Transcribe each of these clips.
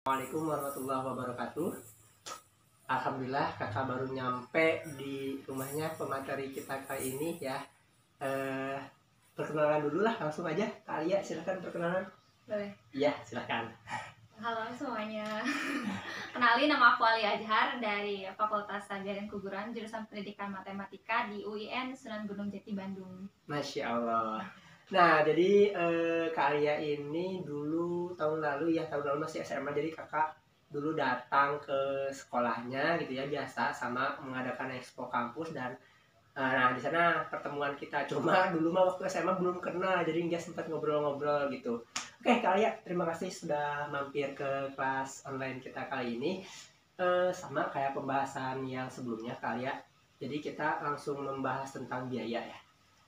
Assalamualaikum warahmatullahi wabarakatuh. Alhamdulillah kakak baru nyampe di rumahnya pemateri kita kali ini ya. Perkenalan dulu lah, langsung aja. Kak Alia, silakan perkenalan. Boleh. Iya, silakan. Halo semuanya. Kenalin, nama aku Ali Azhar dari Fakultas Saga dan Keguruan jurusan Pendidikan Matematika di UIN Sunan Gunung Jati Bandung. Masya Allah. Nah, jadi Kak Alia ini dulu tahun lalu masih SMA, jadi kakak dulu datang ke sekolahnya gitu ya, biasa sama mengadakan expo kampus dan nah di sana pertemuan kita. Cuma dulu mah waktu SMA belum kenal, jadi nggak sempat ngobrol-ngobrol gitu. Oke Kak Alia, terima kasih sudah mampir ke kelas online kita kali ini. Sama kayak pembahasan yang sebelumnya Kak Alia, jadi kita langsung membahas tentang biaya ya.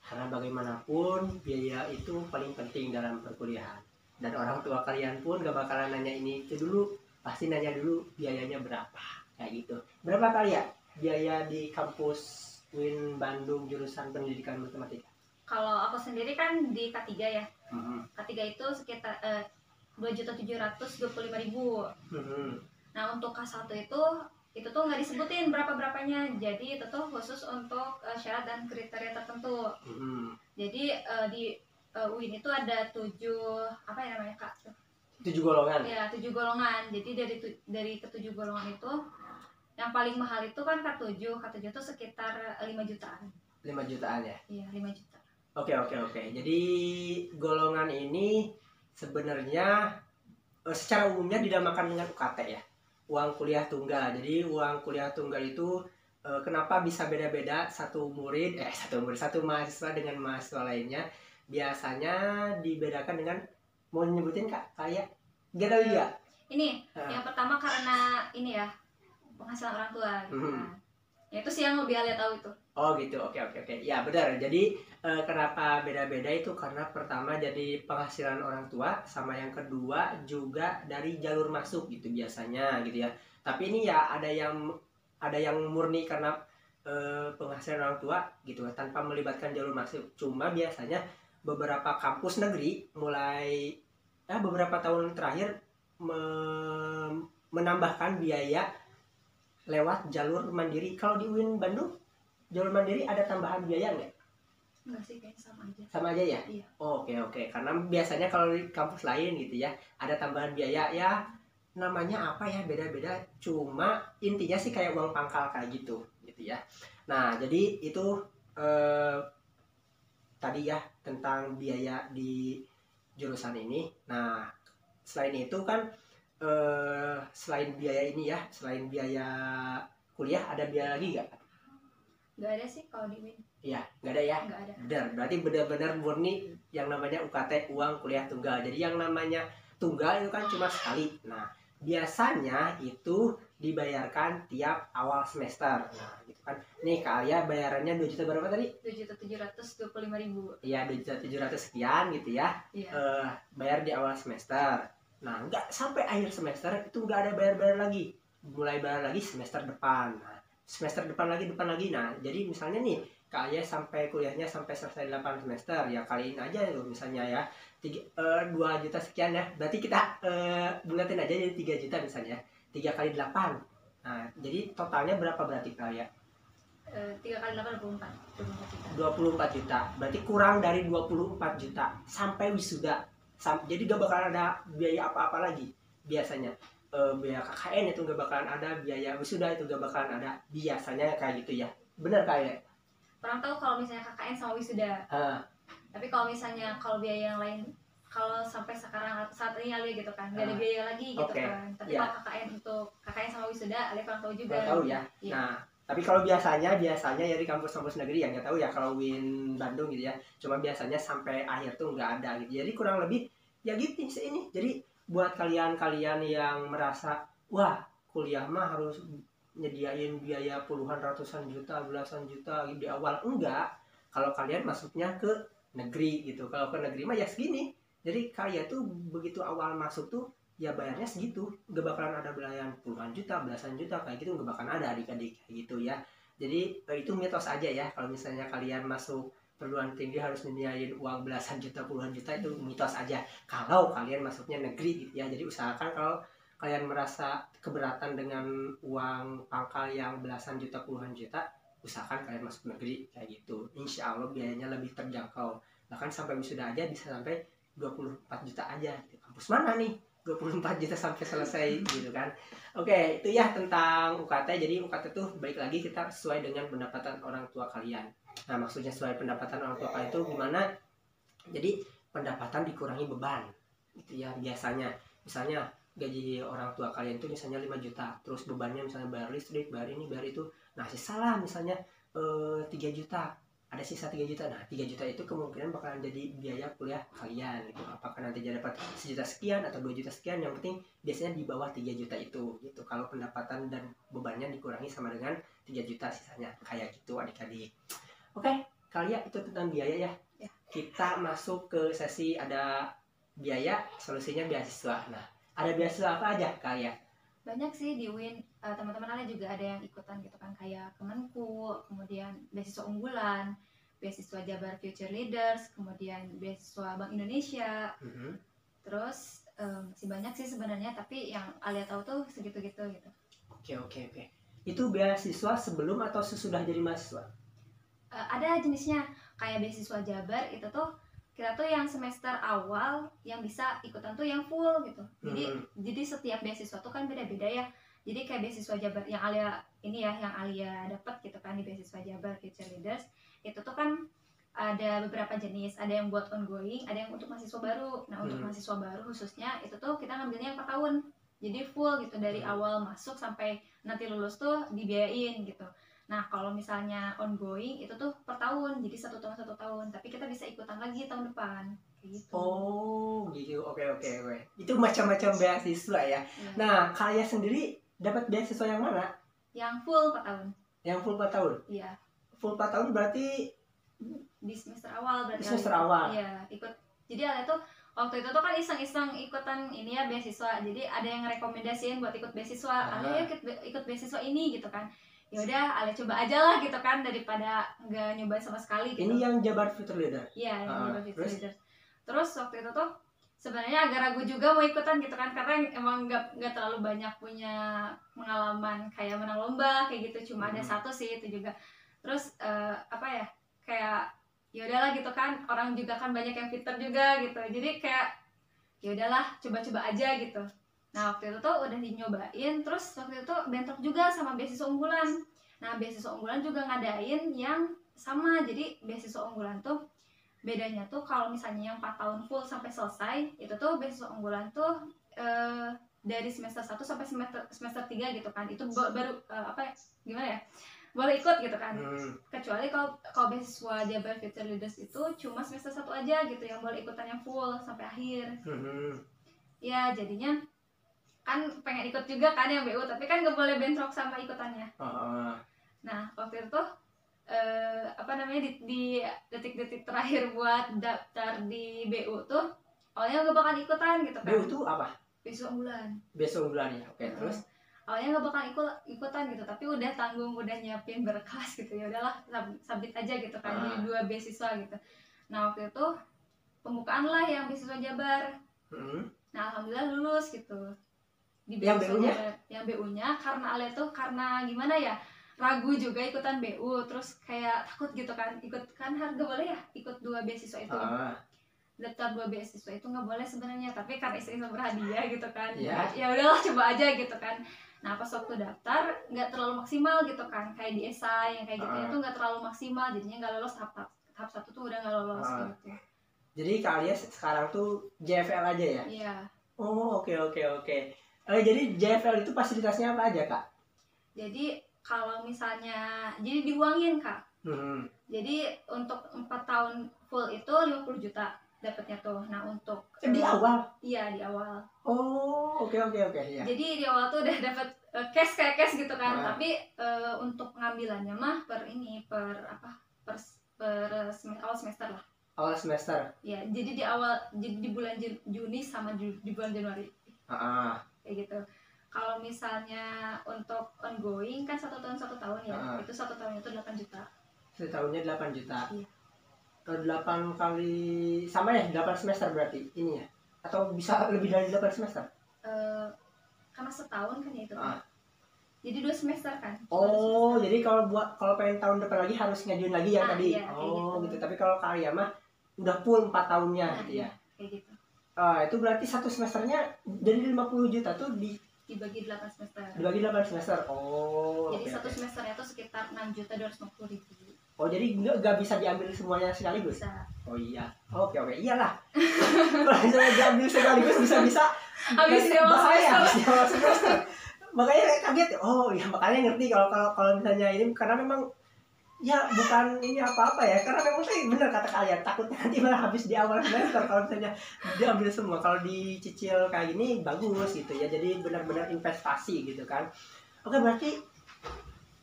Karena bagaimanapun biaya itu paling penting dalam perkuliahan. Dan orang tua kalian pun gak bakalan nanya ini itu dulu, pasti nanya dulu biayanya berapa. Kayak gitu. Berapa Kak Alia biaya di kampus UIN Bandung jurusan Pendidikan Matematika? Kalau aku sendiri kan di K3 ya. Mm-hmm. K3 itu sekitar 2.725.000. Nah, untuk K1 itu tuh nggak disebutin berapa-berapanya. Jadi itu tuh khusus untuk syarat dan kriteria tertentu. Jadi di UIN itu ada 7 apa ya namanya Kak? 7 golongan. Ya, 7 golongan. Jadi dari ke-7 golongan itu yang paling mahal itu kan K7. K7 itu sekitar 5 jutaan. 5 jutaan ya? Iya, 5 juta. Oke. Jadi golongan ini sebenarnya secara umumnya dinamakan dengan UKT ya, uang kuliah tunggal. Jadi uang kuliah tunggal itu kenapa bisa beda-beda satu mahasiswa dengan mahasiswa lainnya? Biasanya dibedakan dengan, mau nyebutin Kak, kayak gak tahu juga. Ini yang pertama karena ini ya, penghasilan orang tua gitu kan. Ya itu sih yang lebih Alia tahu itu. Oh gitu, oke. Ya benar, jadi kenapa beda-beda itu karena pertama jadi penghasilan orang tua, sama yang kedua juga dari jalur masuk gitu biasanya gitu ya. Tapi ini ya ada yang murni karena penghasilan orang tua gitu tanpa melibatkan jalur masuk. Cuma biasanya beberapa kampus negeri mulai beberapa tahun terakhir menambahkan biaya lewat jalur mandiri. Kalau di UIN Bandung jalur mandiri ada tambahan biaya nggak? Enggak sih, kayaknya sama aja. Sama aja ya? Iya. Oke. Karena biasanya kalau di kampus lain gitu ya, ada tambahan biaya ya, namanya apa ya, beda-beda. Cuma intinya sih kayak uang pangkal kayak gitu ya. Nah, jadi itu tadi ya tentang biaya di jurusan ini. Nah, selain itu kan selain biaya ini ya, selain biaya kuliah, ada biaya lagi nggak? Nggak ada sih kalau di UIN. Iya, nggak ada ya? Nggak ada. Benar, berarti benar-benar murni yang namanya UKT, uang kuliah tunggal. Jadi yang namanya tunggal itu kan cuma sekali. Nah, biasanya itu dibayarkan tiap awal semester. Nah, gitu kan. Nih Kak Alia bayarannya 2 juta berapa tadi? 2.725.000. Iya, 2.700.000 sekian gitu ya. Iya. Bayar di awal semester. Nah, nggak sampai akhir semester itu nggak ada bayar-bayar lagi. Mulai bayar lagi semester depan. Nah, semester depan lagi. Nah, jadi misalnya nih Kak Alia sampai kuliahnya sampai selesai 8 semester, ya kaliin aja loh misalnya ya 2 juta sekian ya, berarti kita bulatin aja jadi 3 juta misalnya, 3 kali 8. Nah, jadi totalnya berapa berarti Kak Alia? 3 kali 8 24 juta. 24 juta, berarti kurang dari 24 juta sampai wisuda. Jadi gak bakalan ada biaya apa-apa lagi biasanya. Biaya KKN itu gak bakalan ada, biaya wisuda itu gak bakalan ada, biasanya kayak gitu ya. Bener Kak ya? Kurang tahu kalau misalnya KKN sama wisuda. Tapi kalau misalnya kalau biaya yang lain, kalau sampai sekarang saat ini Alia gitu kan, nggak ada biaya lagi gitu kan. Tapi kalau KKN sama wisuda, Alia kurang tahu juga. Kurang tahu ya. Iya. Nah, tapi kalau biasanya ya di kampus-kampus negeri ya, nggak tahu ya kalau UIN Bandung gitu ya. Cuma biasanya sampai akhir tuh nggak ada gitu. Jadi kurang lebih ya gitu sih ini. Jadi buat kalian yang merasa wah kuliah mah harus nyediain biaya puluhan, ratusan juta, belasan juta di awal, enggak. Kalau kalian masuknya ke negeri gitu, kalau ke negeri mah ya segini. Jadi kalian tuh begitu awal masuk tuh ya bayarnya segitu, gak bakalan ada belayan puluhan juta, belasan juta kayak gitu, gak bakalan ada adik-adik kayak gitu ya. Jadi itu mitos aja ya, kalau misalnya kalian masuk perguruan tinggi harus nyediain uang belasan juta, puluhan juta, itu mitos aja kalau kalian masuknya negeri gitu ya. Jadi usahakan kalian merasa keberatan dengan uang pangkal yang belasan juta puluhan juta, usahakan kalian masuk negeri kayak gitu. Insya Allah biayanya lebih terjangkau, bahkan sampai wisuda aja bisa sampai 24 juta aja. Kampus mana nih 24 juta sampai selesai gitu kan. Oke, itu ya tentang UKT. Jadi UKT tuh baik lagi kita sesuai dengan pendapatan orang tua kalian. Nah, maksudnya sesuai pendapatan orang tua kalian itu gimana? Jadi pendapatan dikurangi beban gitu ya. Biasanya misalnya gaji orang tua kalian itu misalnya 5 juta, terus bebannya misalnya bayar listrik, bayar ini, bayar itu. Nah, sisa misalnya 3 juta. Ada sisa 3 juta. Nah, 3 juta itu kemungkinan bakalan jadi biaya kuliah kalian gitu. Apakah nanti jadi dapat 1 juta sekian atau 2 juta sekian, yang penting biasanya di bawah 3 juta itu gitu. Kalau pendapatan dan bebannya dikurangi sama dengan 3 juta sisanya. Kayak gitu adik-adik. Oke, kalian itu tentang biaya ya. Kita masuk ke sesi ada biaya, solusinya beasiswa. Nah, ada beasiswa apa aja kalian? Banyak sih di UIN, teman-teman ada juga ada yang ikutan gitu kan, kayak Kemenku, kemudian beasiswa unggulan, beasiswa Jabar Future Leaders, kemudian beasiswa Bank Indonesia. Terus masih banyak sih sebenarnya, tapi yang Alia tahu tuh segitu-gitu gitu. Oke. Itu beasiswa sebelum atau sesudah jadi mahasiswa? Ada jenisnya, kayak beasiswa Jabar itu tuh kita tuh yang semester awal yang bisa ikutan tuh yang full gitu. Jadi setiap beasiswa tuh kan beda-beda ya. Jadi kayak beasiswa Jabar yang Alia ini ya, yang Alia dapat gitu kan di beasiswa Jabar Future Leaders, itu tuh kan ada beberapa jenis. Ada yang buat ongoing, ada yang untuk mahasiswa baru. Nah, untuk mahasiswa baru khususnya itu tuh kita ngambilnya 4 tahun. Jadi full gitu, dari awal masuk sampai nanti lulus tuh dibiayain gitu. Nah, kalau misalnya ongoing itu tuh per tahun, jadi 1 tahun, tapi kita bisa ikutan lagi tahun depan, kayak gitu. Oh, gitu. Oke. Itu macam-macam beasiswa ya. Nah, kalian sendiri dapat beasiswa yang mana? Yang full 4 tahun. Yang full 4 tahun? Iya. Full 4 tahun berarti di semester awal berarti. Di semester awal. Iya, ikut. Jadi ada tuh waktu itu tuh kan iseng-iseng ikutan ini ya beasiswa. Jadi ada yang rekomendasiin buat ikut beasiswa. Ayo ikut beasiswa ini gitu kan. Ya udah, Ale coba aja lah gitu kan, daripada nggak nyoba sama sekali gitu. Ini yang Jabar Future Leader? Iya, yang Jabar Future Leader. Terus waktu itu tuh sebenarnya agak ragu juga mau ikutan gitu kan, karena emang nggak terlalu banyak punya pengalaman kayak menang lomba kayak gitu. Cuma ada 1 sih itu juga. Terus apa ya, kayak ya udahlah gitu kan, orang juga kan banyak yang fitter juga gitu. Jadi kayak ya udahlah, coba-coba aja gitu. Nah, waktu itu tuh udah dinyobain, terus waktu itu bentrok juga sama beasiswa unggulan. Nah, beasiswa unggulan juga ngadain yang sama. Jadi beasiswa unggulan tuh bedanya tuh kalau misalnya yang 4 tahun full sampai selesai, itu tuh beasiswa unggulan tuh dari semester 1 sampai semester 3 gitu kan. Itu baru apa ya, gimana ya, boleh ikut gitu kan. Kecuali kalau beasiswa Jabar Future Leaders itu cuma semester 1 aja gitu yang boleh ikutan yang full sampai akhir. Ya, jadinya kan pengen ikut juga kan yang BU, tapi kan nggak boleh bentrok sama ikutannya. Nah, waktu itu tuh apa namanya, di detik-detik terakhir buat daftar di BU tuh awalnya nggak bakal ikutan gitu kan. BU itu apa? Beasiswa unggulan. Beasiswa unggulan ya. Oke, terus awalnya nggak bakal ikutan gitu, tapi udah tanggung, udah nyiapin berkas gitu, ya udahlah submit aja gitu kan di 2 beasiswa gitu. Nah, waktu itu pembukaan lah yang beasiswa Jabar. Nah, alhamdulillah lulus gitu di beasiswa Jabar. Yang BU-nya karena Ale tuh karena gimana ya, ragu juga ikutan BU, terus kayak takut gitu kan, ikut kan harga boleh ya ikut 2 beasiswa itu. Daftar 2 beasiswa itu nggak boleh sebenarnya, tapi karena iseng-iseng berhadiah gitu kan. Ya udahlah, coba aja gitu kan. Nah, pas waktu daftar nggak terlalu maksimal gitu kan, kayak di esai yang kayak gitu itu nggak terlalu maksimal, jadinya nggak lolos. tahap 1 tuh udah nggak lolos gitu. Jadi kalian sekarang tuh JFL aja ya? Iya. Oh, oke. Jadi JFL itu fasilitasnya apa aja, Kak? Jadi kalau misalnya jadi diuangin, Kak. Jadi untuk 4 tahun full itu 50 juta dapatnya tuh. Nah, untuk di awal? Iya, di awal. Oh, oke ya. Jadi di awal tuh udah dapat cash kayak cash gitu kan. Tapi untuk pengambilannya mah per awal semester lah. Awal semester. Iya, jadi di awal, jadi di bulan Juni sama di bulan Januari. Kayak gitu. Kalau misalnya untuk ongoing kan 1 tahun 1 tahun ya. Itu 1 tahun itu 8 juta. Setahunnya 8 juta. Iya. 8 kali sama ya, 8 semester berarti ini ya? Atau bisa lebih dari 8 semester? karena setahun kan ya itu. Jadi 2 semester kan. Oh, semester. Jadi kalau pengen tahun depan lagi harus ngajuin lagi ya tadi. Iya, gitu. Tapi kalau karya mah udah full 4 tahunnya gitu ya. Kayak gitu. Itu berarti satu semesternya dari 50 juta tuh dibagi 8 semester. Dibagi 8 semester. Oh. Jadi satu semesternya tuh sekitar 6.250.000. Oh, jadi nggak bisa diambil semuanya sekaligus? Bisa. Oh iya. Oke. Iyalah. Kalau misalnya diambil sekaligus bisa-bisa habis bahaya semester. Makanya kaget. Oh iya, makanya ngerti kalau misalnya ini karena memang ya bukan ini apa-apa ya, karena memang sih bener kata kalian, takutnya nanti malah habis di awal semester kalau misalnya diambil semua. Kalau dicicil kayak gini bagus gitu ya, jadi benar-benar investasi gitu kan. Oke, berarti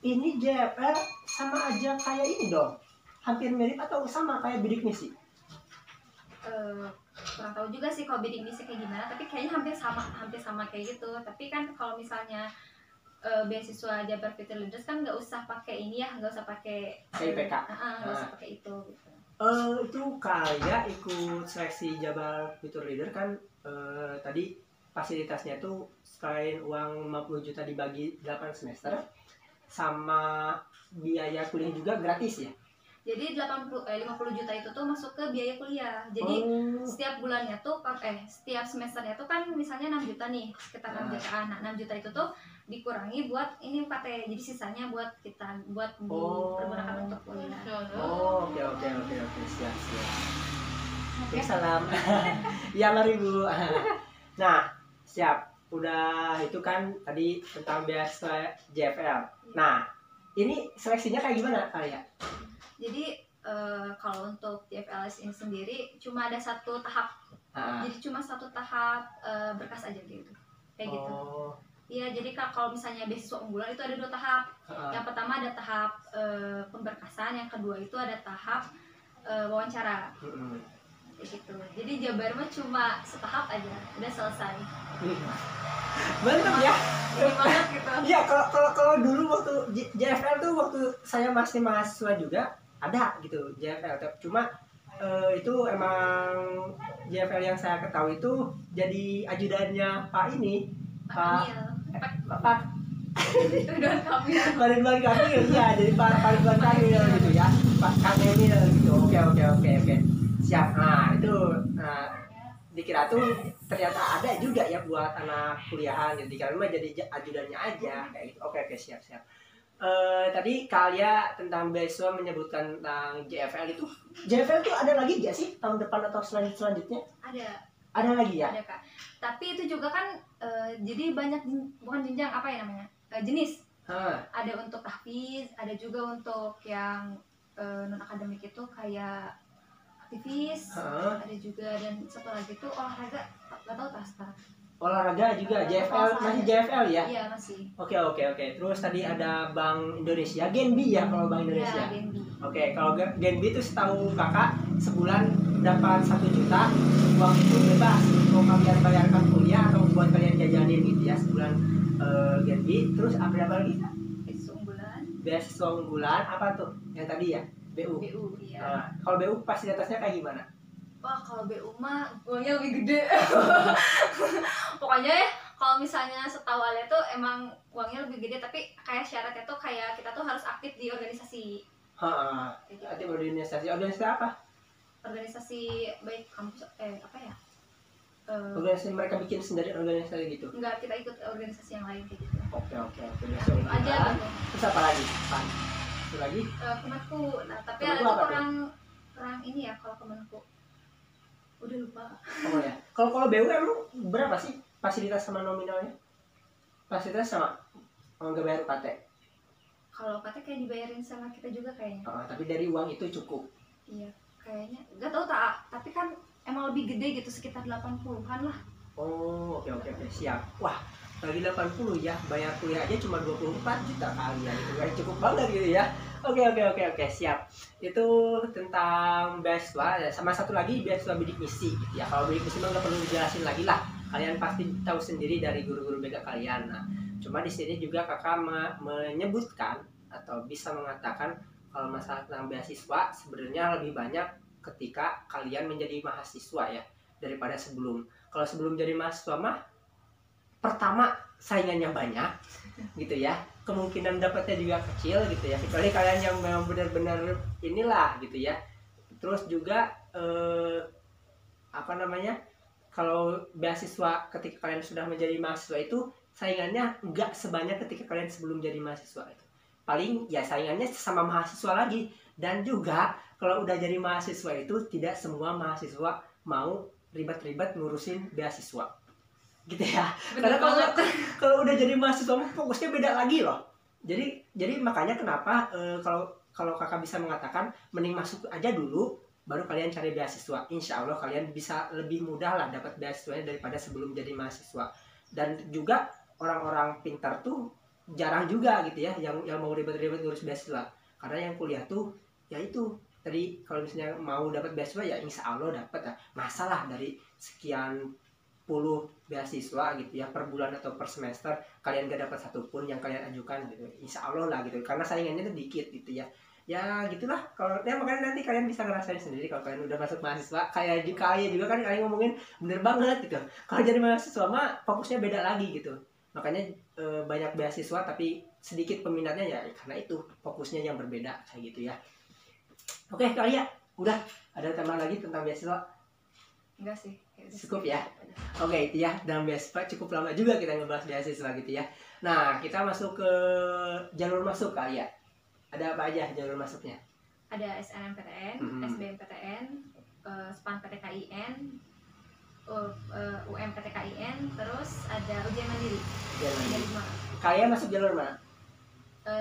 ini JFL sama aja kayak ini dong, hampir mirip atau sama kayak bidik misi? Kurang tahu juga sih kalau bidik misi kayak gimana, tapi kayaknya hampir sama kayak gitu. Tapi kan kalau misalnya beasiswa Jabar Future Leaders kan nggak usah pakai ini ya, nggak usah pakai IPK, nggak usah pakai itu gitu. Itu kayak ikut seleksi Jabar Future Leader kan, tadi fasilitasnya tuh selain uang 50 juta dibagi 8 semester sama biaya kuliah juga gratis ya. Jadi 50 juta itu tuh masuk ke biaya kuliah. Jadi setiap bulannya tuh setiap semesternya tuh kan misalnya 6 juta nih, sekitar 6 jutaan. Nah, 6 juta itu tuh dikurangi buat ini UKT. Jadi sisanya buat kita dipergunakan untuk kuliah. Oke, siap. Salam. Ya, mari Bu. Nah, siap. Udah itu kan tadi tentang beasiswa JFL. Nah, ini seleksinya kayak gimana kalian? Jadi kalau untuk JFLS ini sendiri cuma ada satu tahap. Jadi cuma satu tahap berkas aja gitu. Kayak gitu. Iya, jadi kalau misalnya beasiswa unggulan itu ada 2 tahap. Yang pertama ada tahap pemberkasan, yang kedua itu ada tahap wawancara. Kayak gitu. Jadi Jabar mah cuma setahap aja, udah selesai. Mantap ya. Banget gitu. Iya, kalau dulu waktu JFL tuh waktu saya masih mahasiswa juga ada gitu JFL, cuma itu emang JFL yang saya ketahui itu jadi ajudannya Pak Ridwan Kamil, ya, jadi Pak Ridwan Kamil gitu ya, Pak Kamil gitu. Oke. Siap. Nah, itu dikira tuh ternyata ada juga ya buat anak kuliahan gitu. Dikira mah jadi ajudannya aja kayak gitu. Oke, siap. Tadi kalian tentang beasiswa menyebutkan tentang JFL itu. JFL itu ada lagi nggak sih tahun depan atau selanjutnya? Ada lagi ya? Ada, Kak. Tapi itu juga kan jadi banyak bukan jenjang apa ya namanya? Jenis. Ada untuk tahfiz, ada juga untuk yang non akademik itu kayak aktivis, ada juga, dan satu lagi tuh olahraga, nggak tahu tak sekarang. Olahraga juga JFL, masih JFL ya? Iya, masih. Oke. Terus tadi ada Bank Indonesia, Genbi ya kalau Bank Indonesia. Iya, Genbi. Oke, kalau Genbi itu setahu kakak sebulan dapat 1 juta, uang itu bebas mau kalian bayarkan kuliah atau buat kalian jajanin gitu ya sebulan. Genbi. Terus apa lagi? Beasiswa unggulan apa tuh? Yang tadi ya? BU, iya. Kalau BU fasilitasnya kayak gimana? Wah, kalau BU mah uangnya lebih gede. Pokoknya ya, kalau misalnya setahu Ale tuh emang uangnya lebih gede, tapi kayak syaratnya tuh kayak kita tuh harus aktif di organisasi. Aktif organisasi. Organisasi apa? Organisasi baik kampus apa ya? Organisasi mereka bikin sendiri organisasi gitu? Enggak, kita ikut organisasi yang lain kayak gitu. Oke. Aja gitu. Terus apa lagi? Itu lagi? Kemenku. Nah, tapi Ale tuh kurang ini ya kalau Kemenku. Udah lupa. Oh ya. Kalau BU emang berapa sih fasilitas sama nominalnya? Fasilitas sama nggak bayar UKT? Kalau UKT kayak dibayarin sama kita juga kayaknya. Tapi dari uang itu cukup? Iya, kayaknya. Nggak tahu tak. Tapi kan emang lebih gede gitu, sekitar 80-an lah. Oh, oke, siap. Wah, lagi 80 ya, bayar kuliah aja cuma 24 juta kalian itu kan cukup banget gitu ya. Oke, siap. Itu tentang beasiswa. Sama satu lagi beasiswa bidik misi gitu ya. Kalau bidik misi mah nggak perlu dijelasin lagi lah. Kalian pasti tahu sendiri dari guru-guru BK kalian. Nah, cuma di sini juga kakak menyebutkan atau bisa mengatakan kalau masalah tentang beasiswa sebenarnya lebih banyak ketika kalian menjadi mahasiswa ya daripada sebelum. Kalau sebelum jadi mahasiswa mah pertama saingannya banyak gitu ya, kemungkinan dapatnya juga kecil gitu ya, kecuali kalian yang memang benar-benar inilah gitu ya. Terus juga apa namanya, kalau beasiswa ketika kalian sudah menjadi mahasiswa itu saingannya nggak sebanyak ketika kalian sebelum jadi mahasiswa itu. Paling ya saingannya sama mahasiswa lagi. Dan juga kalau udah jadi mahasiswa itu tidak semua mahasiswa mau ribet-ribet ngurusin beasiswa gitu ya. Karena kalau udah jadi mahasiswa fokusnya beda lagi loh. Jadi makanya kenapa kalau kakak bisa mengatakan mending masuk aja dulu baru kalian cari beasiswa. Insya Allah kalian bisa lebih mudah lah dapat beasiswanya daripada sebelum jadi mahasiswa. Dan juga orang-orang pintar tuh jarang juga gitu ya yang mau ribet-ribet ngurus beasiswa. Karena yang kuliah tuh ya itu tadi, kalau misalnya mau dapat beasiswa ya insya Allah dapat ya. Masalah dari sekian puluh beasiswa gitu ya per bulan atau per semester kalian gak dapat satupun yang kalian ajukan gitu, insya Allah lah gitu, karena saingannya tuh dikit gitu ya. Ya gitulah, kalau ya makanya nanti kalian bisa ngerasain sendiri kalau kalian udah masuk mahasiswa. Kayak di KAI juga kan kalian ngomongin bener banget gitu, kalau jadi mahasiswa mah fokusnya beda lagi gitu. Makanya banyak beasiswa tapi sedikit peminatnya ya karena itu fokusnya yang berbeda kayak gitu ya. Oke Kak Alia, udah ada tambahan lagi tentang beasiswa? Enggak sih, cukup ya. Oke itu ya, dalam beasiswa cukup lama juga kita ngebahas beasiswa gitu ya. Nah kita masuk ke jalur masuk Kak Alia. Ada apa aja jalur masuknya? Ada SNMPTN, SBMPTN, SPAN PTKIN, UMPTKIN, terus ada ujian mandiri. Kalian masuk jalur mana?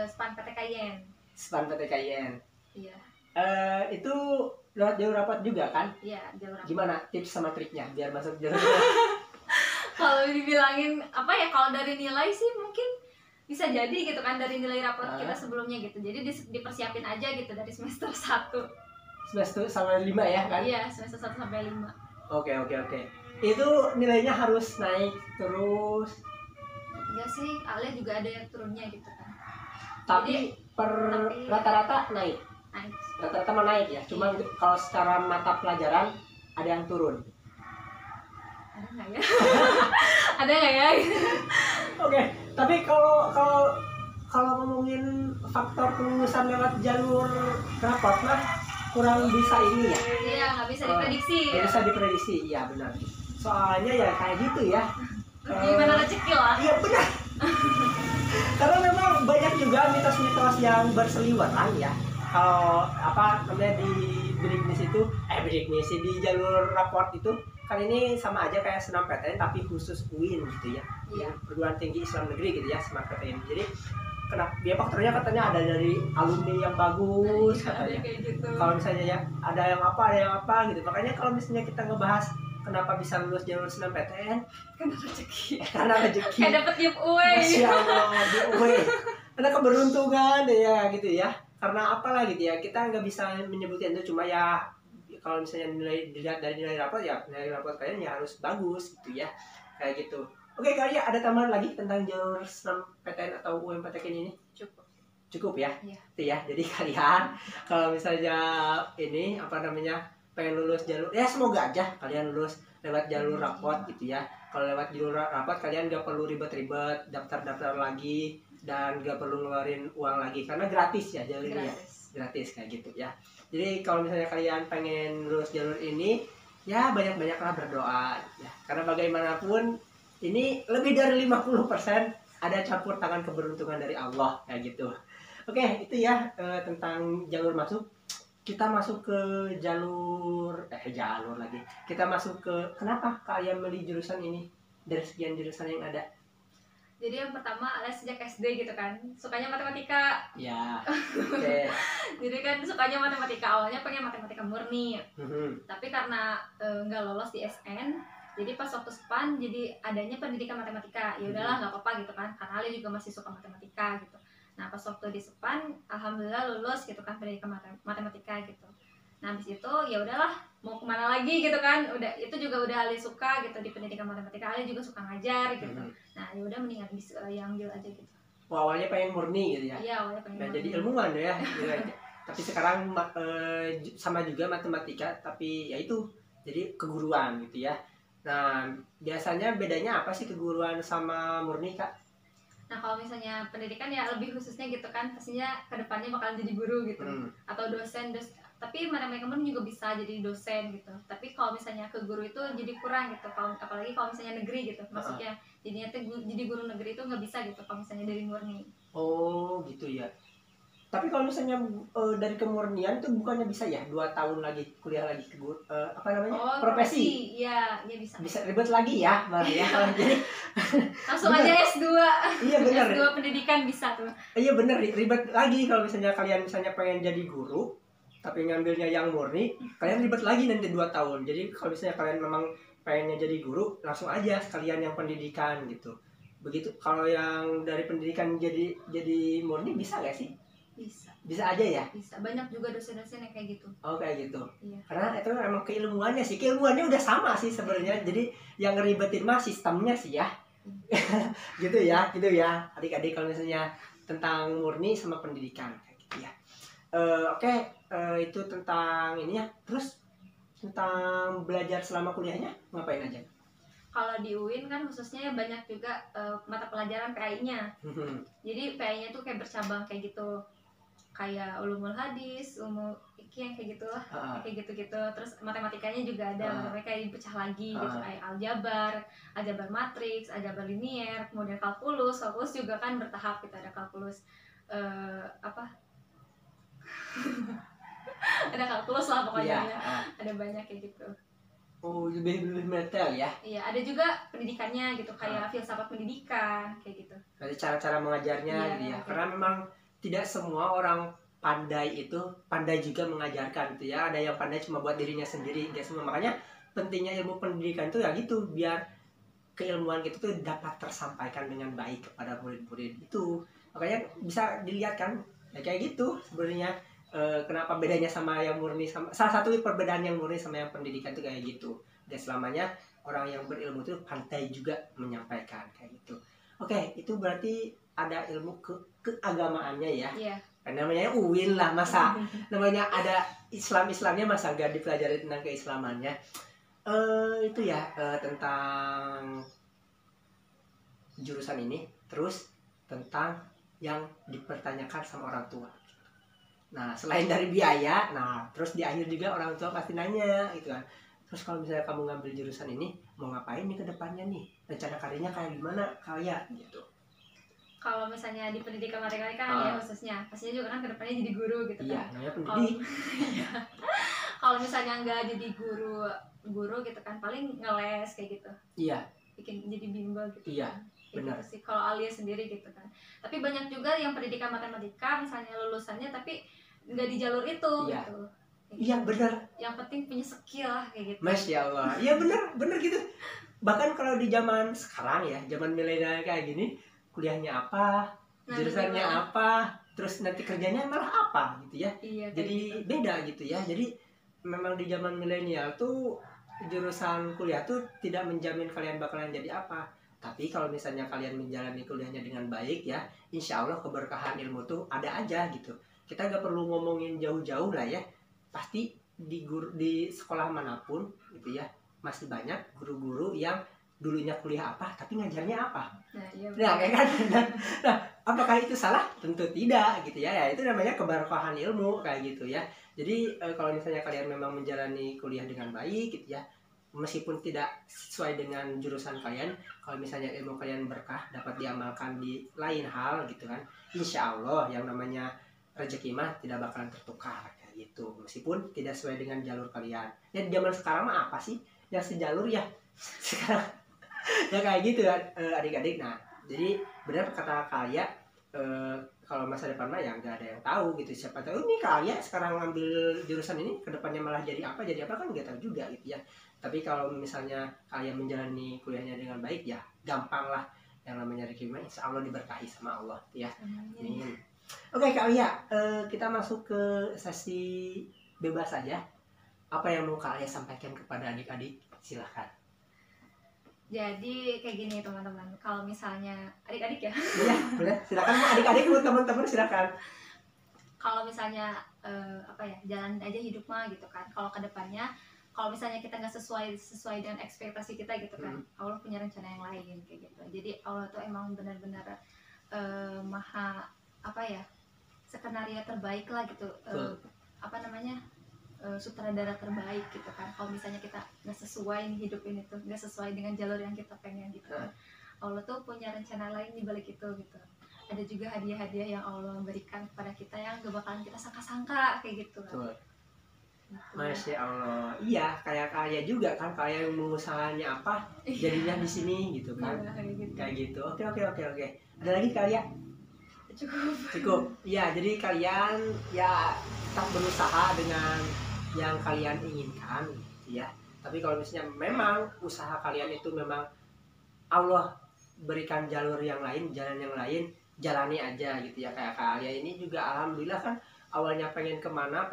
SPAN PTKIN. SPAN PTKIN. Iya. Itu lewat jalur rapat juga kan? Iya, jalur rapat. Gimana tips sama triknya biar masuk jalur? Kalau dibilangin apa ya, kalau dari nilai sih mungkin bisa jadi gitu kan, dari nilai rapot kita sebelumnya gitu. Jadi dipersiapin aja gitu dari semester 1. Semester sampai 5 ya kan? Iya, semester 1 sampai 5. Oke. Itu nilainya harus naik terus? Iya sih, Ale juga ada yang turunnya gitu kan. Tapi rata-rata naik? Naik. Rata-rata mah naik ya? Cuma kalau secara mata pelajaran ada yang turun? Ada nggak ya? Ada nggak ya? Oke, tapi kalau ngomongin faktor kelulusan lewat jalur rapot mah kurang bisa ini ya. Iya, nggak bisa diprediksi. Nggak bisa diprediksi, iya benar. Soalnya ya kayak gitu ya. Gimana rezeki lah. Iya benar. Karena memang banyak juga mitos-mitos yang berseliweran ya. Kalau apa namanya di bidik misi itu, di jalur raport itu kan ini sama aja kayak SNMPTN tapi khusus UIN gitu ya. Iya. Perguruan Tinggi Islam Negeri gitu ya, SNMPTN. Jadi kenapa dia faktornya katanya ada dari alumni yang bagus katanya. Gitu. Kalau misalnya ya ada yang apa gitu. Makanya kalau misalnya kita ngebahas kenapa bisa lulus jalur SNMPTN, karena rezeki. Kayak dapet giveaway. Masya Allah, giveaway. Karena keberuntungan ya gitu ya. Karena apalah gitu ya, kita nggak bisa menyebutkan itu, cuma ya kalau misalnya dilihat dari nilai rapor ya nilai rapor kalian ya harus bagus gitu ya, kayak gitu. Oke Kak Alia, ada tambahan lagi tentang jalur SNMPTN atau UMPTN ini? Cukup ya? Iya. Itu ya, jadi kalian kalau misalnya ini apa namanya pengen lulus jalur, ya semoga aja kalian lulus lewat jalur rapot gitu ya. Kalau lewat jalur rapot kalian gak perlu ribet-ribet daftar lagi dan gak perlu ngeluarin uang lagi karena gratis ya jalurnya. Gratis kayak gitu ya. Jadi kalau misalnya kalian pengen lulus jalur ini ya banyak-banyaklah berdoa ya. Karena bagaimanapun ini lebih dari 50% ada campur tangan keberuntungan dari Allah kayak gitu. Oke, itu ya tentang jalur masuk. Kita masuk ke jalur lagi. Kita masuk ke kenapa kalian milih jurusan ini dari sekian jurusan yang ada? Jadi yang pertama Ale sejak SD gitu kan, sukanya matematika. Ya. Okay. Jadi kan sukanya matematika, awalnya pengen matematika murni. Tapi karena nggak lolos di SN, jadi pas waktu SPAN jadi adanya pendidikan matematika. Ya udahlah nggak apa-apa gitu kan, karena Ale juga masih suka matematika gitu. Nah pas waktu di SPAN, alhamdulillah lulus gitu kan pendidikan matematika gitu. Nah habis itu ya udahlah mau kemana lagi gitu kan, udah itu juga udah Ali suka gitu di pendidikan matematika, Ali juga suka ngajar gitu. Nah ya udah mendingan yang ambil aja gitu. Awalnya pengen murni gitu ya? Iya awalnya pengen murni. Jadi ilmuwan ya. Tapi sekarang sama juga matematika, tapi ya itu jadi keguruan gitu ya. Nah, biasanya bedanya apa sih keguruan sama murni, Kak? Nah, kalau misalnya pendidikan ya lebih khususnya gitu kan, pastinya kedepannya bakalan jadi guru gitu, atau dosen, tapi matematika murni juga bisa jadi dosen gitu. Tapi kalau misalnya ke guru itu jadi kurang gitu, apalagi kalau misalnya negeri gitu, maksudnya jadinya jadi guru negeri itu nggak bisa gitu kalau misalnya dari murni. Oh gitu ya. Tapi kalau misalnya dari kemurnian tuh bukannya bisa ya 2 tahun lagi kuliah lagi ke apa namanya, profesi? Iya, ya bisa. Bisa ribet lagi ya malah ya. Jadi langsung aja S2. Iya benar. S2 pendidikan bisa tuh. Iya benar, ribet lagi kalau misalnya kalian pengen jadi guru tapi ngambilnya yang murni, kalian ribet lagi nanti 2 tahun. Jadi kalau misalnya kalian memang pengennya jadi guru, langsung aja sekalian yang pendidikan gitu. Begitu. Kalau yang dari pendidikan jadi murni bisa nggak sih? Bisa aja ya? Bisa, banyak juga dosen-dosen yang kayak gitu. Oh kayak gitu. Iya. Karena itu emang keilmuannya sih, keilmuannya udah sama sih sebenarnya. Jadi yang ngeribetin mah sistemnya sih ya. gitu ya adik-adik, kalau misalnya tentang murni sama pendidikan kayak gitu ya. Oke, itu tentang ini ya. Terus tentang belajar selama kuliahnya ngapain aja? Kalau di UIN kan khususnya banyak juga mata pelajaran PAI-nya. Jadi PAI-nya tuh kayak bercabang kayak gitu, kayak ulumul hadis, ulumul fikih yang kayak gitulah, kayak gitu-gitu. Terus matematikanya juga ada, matematika dipecah lagi gitu, kayak aljabar matriks, aljabar linier, kemudian kalkulus juga kan bertahap, kita ada kalkulus ada kalkulus lah pokoknya. Ada banyak kayak gitu. Oh, lebih detail ya? Iya, ada juga pendidikannya gitu, kayak filsafat pendidikan kayak gitu. Jadi cara-cara mengajarnya gitu ya. Karena memang tidak semua orang pandai juga mengajarkan gitu ya. Ada yang pandai cuma buat dirinya sendiri, gak semua. Makanya pentingnya ilmu pendidikan itu ya gitu, biar keilmuan gitu tuh dapat tersampaikan dengan baik kepada murid-murid itu. Makanya bisa dilihat kan ya kayak gitu sebenarnya. Kenapa bedanya sama yang murni, sama salah satu perbedaan yang murni sama yang pendidikan itu kayak gitu. Dan selamanya orang yang berilmu itu pandai juga menyampaikan kayak gitu. Oke, itu berarti ada ilmu keagamaannya ya. Iya. Namanya UIN lah, masa namanya ada Islamnya masa gak dipelajari tentang keislamannya. Itu ya tentang jurusan ini. Terus tentang yang dipertanyakan sama orang tua. Nah, selain dari biaya, terus di akhir juga orang tua pasti nanya gitu kan. Terus kalau misalnya kamu ngambil jurusan ini, mau ngapain nih ke depannya nih? Rencana karirnya kayak gimana kalian gitu. Kalau misalnya di pendidikan matematika kan ya khususnya, pastinya juga kan ke depannya jadi guru gitu kan. Iya, namanya pendidik. Kalau misalnya nggak jadi guru gitu kan, paling ngeles kayak gitu. Iya. Bikin jadi bimbel gitu. Iya. Benar sih kalau Alia sendiri gitu kan. Tapi banyak juga yang pendidikan matematika misalnya lulusannya tapi nggak di jalur itu gitu. Iya benar. Yang penting punya skill lah kayak gitu. Masya Allah. Iya benar gitu. Bahkan kalau di zaman sekarang ya, zaman milenial kayak gini, kuliahnya apa, jurusannya apa, terus nanti kerjanya malah apa gitu ya. Iya, jadi gitu. Beda gitu ya. Jadi memang di zaman milenial tuh jurusan kuliah tuh tidak menjamin kalian bakalan jadi apa. Tapi kalau misalnya kalian menjalani kuliahnya dengan baik ya, insya Allah keberkahan ilmu tuh ada aja gitu. Kita gak perlu ngomongin jauh-jauh lah ya. Pasti di sekolah manapun gitu ya, masih banyak guru-guru yang dulunya kuliah apa tapi ngajarnya apa. Nah, kayak kan. Nah, apakah itu salah? Tentu tidak gitu ya. Ya itu namanya keberkahan ilmu kayak gitu ya. Jadi kalau misalnya kalian memang menjalani kuliah dengan baik gitu ya, meskipun tidak sesuai dengan jurusan kalian, kalau misalnya ilmu kalian berkah dapat diamalkan di lain hal gitu kan, insya Allah yang namanya rezeki mah tidak bakalan tertukar kayak gitu, meskipun tidak sesuai dengan jalur kalian. Ya zaman sekarang mah apa sih yang sejalur ya sekarang ya kayak gitu kan adik-adik. Nah jadi benar kata Kalia, kalau masa depan mah ya nggak ada yang tahu gitu. Siapa tahu ini Kalia sekarang ngambil jurusan ini kedepannya malah jadi apa kan nggak tahu juga gitu ya. Tapi kalau misalnya kalian menjalani kuliahnya dengan baik ya gampang lah, yang namanya rezeki insya Allah diberkahi sama Allah ya. Amin. Oke Kak Alia, kita masuk ke sesi bebas saja. Apa yang mau Kak Alia sampaikan kepada adik-adik? Silahkan. Jadi kayak gini teman-teman, kalau misalnya adik-adik ya. Iya boleh, silakan adik-adik buat teman-teman silakan. Kalau misalnya jalan aja hidup mah gitu kan. Kalau kedepannya kalau misalnya kita nggak sesuai dengan ekspektasi kita gitu kan, Allah punya rencana yang lain kayak gitu. Jadi Allah tuh emang benar-benar maha apa ya, skenario terbaik lah gitu, apa namanya, sutradara terbaik gitu kan. Kalau misalnya kita nggak sesuai nih hidup ini tuh, nggak sesuai dengan jalur yang kita pengen gitu kan, Allah tuh punya rencana lain di balik itu gitu. Ada juga hadiah-hadiah yang Allah berikan kepada kita yang gak bakalan kita sangka-sangka kayak gitu kan. Masya Allah, iya kayak kaya juga kan, kaya yang mengusahanya apa jadinya di sini gitu kan, kayak gitu. Oke. Ada lagi kalian? Cukup. Ya, jadi kalian ya tetap berusaha dengan yang kalian inginkan, gitu ya. Tapi kalau misalnya memang usaha kalian itu memang Allah berikan jalur yang lain, jalan yang lain, jalani aja gitu ya. Kayak kalian ini juga alhamdulillah kan awalnya pengen kemana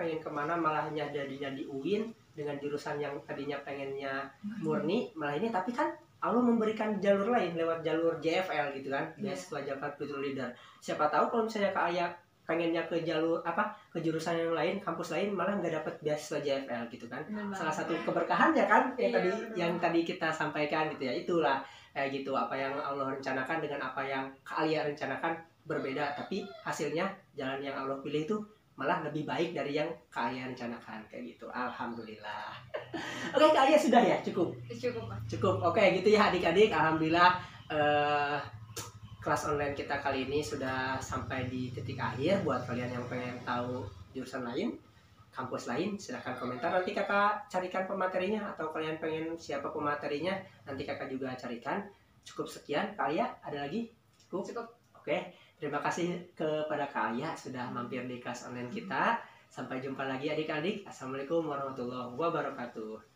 malahnya jadinya di UIN dengan jurusan yang tadinya pengennya murni, malah ini tapi kan Allah memberikan jalur lain lewat jalur JFL gitu kan, beasiswa Jakarta Future Leader. Siapa tahu kalau misalnya Kak Aya pengennya ke jalur ke jurusan yang lain, kampus lain, malah nggak dapat beasiswa JFL gitu kan. Salah satu keberkahannya kan yang tadi kita sampaikan gitu ya. Itulah kayak gitu, apa yang Allah rencanakan dengan apa yang Kak Aya rencanakan berbeda, tapi hasilnya jalan yang Allah pilih itu malah lebih baik dari yang Kak Aya rencanakan kayak gitu. Alhamdulillah. Oke Kak Aya sudah ya, cukup. Oke gitu ya adik-adik, alhamdulillah kelas online kita kali ini sudah sampai di titik akhir. Buat kalian yang pengen tahu jurusan lain, kampus lain, silahkan komentar, nanti kakak carikan pematerinya, atau kalian pengen siapa pematerinya nanti kakak juga carikan. Cukup sekian. Kak Aya ada lagi? Cukup. Oke. Terima kasih kepada Kak Aya sudah mampir di kelas online kita. Sampai jumpa lagi adik-adik. Assalamualaikum warahmatullahi wabarakatuh.